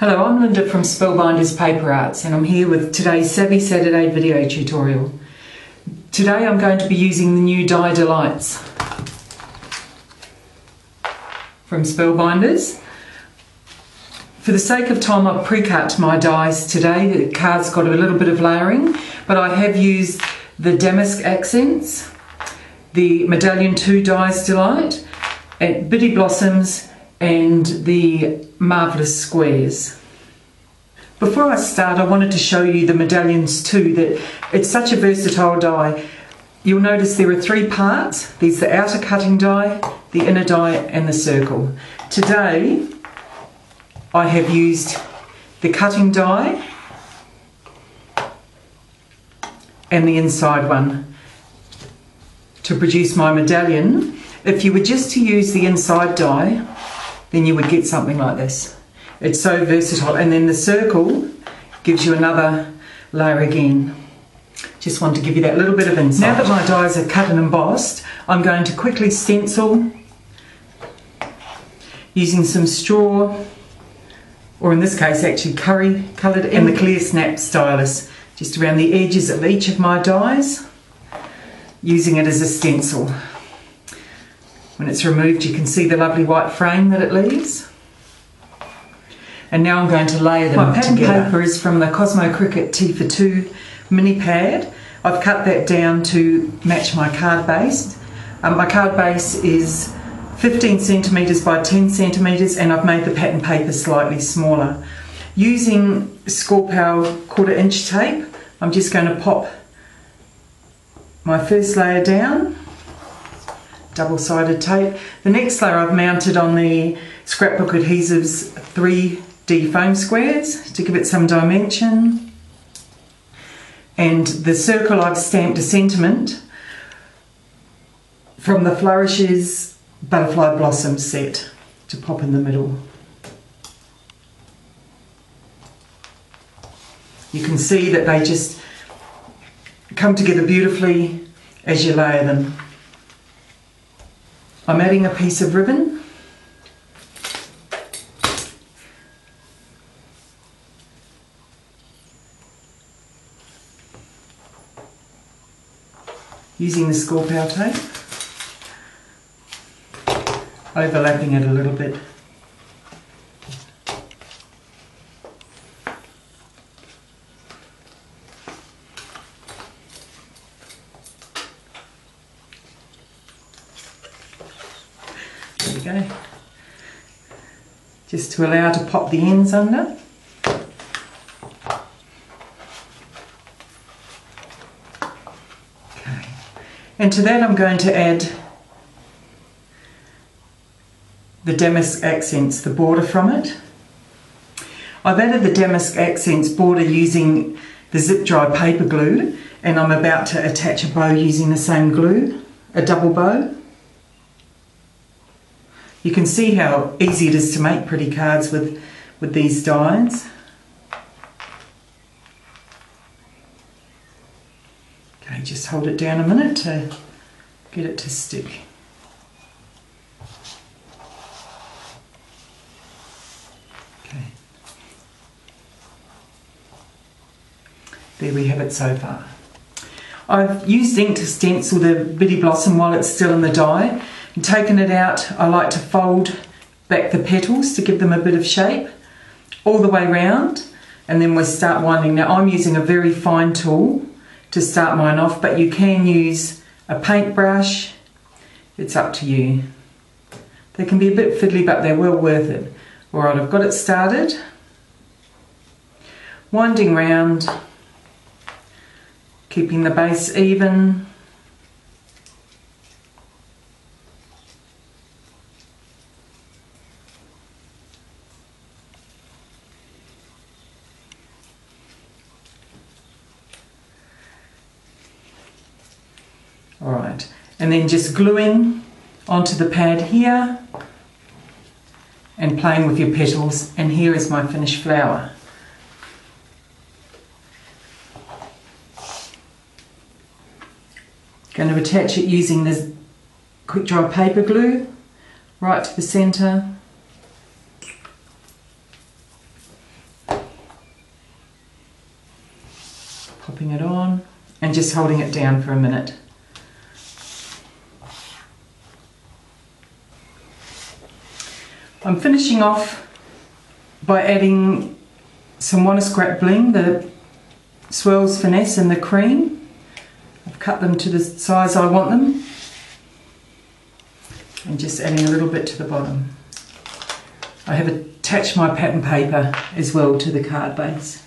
Hello, I'm Linda from Spellbinders Paper Arts and I'm here with today's Savvy Saturday video tutorial. Today I'm going to be using the new Die Delights from Spellbinders. For the sake of time, I've pre-cut my dies today. The card's got a little bit of layering, but I have used the Damask Accents, the Medallion 2 Dies Delight, and Bitty Blossoms, and the Marvellous Squares. Before I start, I wanted to show you the Medallions 2, that it's such a versatile die. You'll notice there are three parts. There's the outer cutting die, the inner die and the circle. Today I have used the cutting die and the inside one to produce my medallion. If you were just to use the inside die, then you would get something like this. It's so versatile. And then the circle gives you another layer again. Just want to give you that little bit of insight. Now that my dies are cut and embossed, I'm going to quickly stencil using some straw, or in this case actually curry coloured, and the clear snap stylus, just around the edges of each of my dies, using it as a stencil. When it's removed, you can see the lovely white frame that it leaves. And now I'm going to layer them together. My pattern paper is from the Cosmo Cricut T for 2 mini pad. I've cut that down to match my card base. My card base is 15 centimetres by 10 centimetres, and I've made the pattern paper slightly smaller. Using Scorpal 1/4 inch tape, I'm just going to pop my first layer down. Double-sided tape. The next layer I've mounted on the Scrapbook Adhesives 3D foam squares to give it some dimension. And the circle I've stamped a sentiment from the Flourishes Butterfly Blossom set to pop in the middle. You can see that they just come together beautifully as you layer them. I'm adding a piece of ribbon. Using the Scorpal tape, overlapping it a little bit. There we go. Just to allow to pop the ends under. Okay. And to that I'm going to add the Damask Accents, the border from it. I've added the Damask Accents border using the zip dry paper glue, and I'm about to attach a bow using the same glue, a double bow. You can see how easy it is to make pretty cards with these dies. Okay, just hold it down a minute to get it to stick. Okay. There we have it so far. I've used ink to stencil the Bitty Blossom while it's still in the die. And taking it out, I like to fold back the petals to give them a bit of shape all the way round, and then we'll start winding. Now I'm using a very fine tool to start mine off, but you can use a paintbrush. It's up to you. They can be a bit fiddly, but they're well worth it. Alright, I've got it started. Winding round, keeping the base even. Alright, and then just gluing onto the pad here and playing with your petals, and here is my finished flower. Going to attach it using this quick dry paper glue right to the centre. popping it on and just holding it down for a minute. I'm finishing off by adding some Wanna Scrap Bling, the Swirls Finesse and the cream. I've cut them to the size I want them. And just adding a little bit to the bottom. I have attached my pattern paper as well to the card base.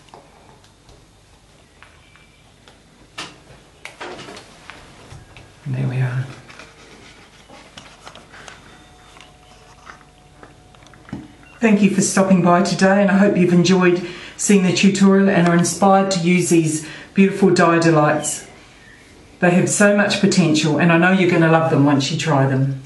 And there we are. Thank you for stopping by today, and I hope you've enjoyed seeing the tutorial and are inspired to use these beautiful Die Delights. They have so much potential, and I know you're going to love them once you try them.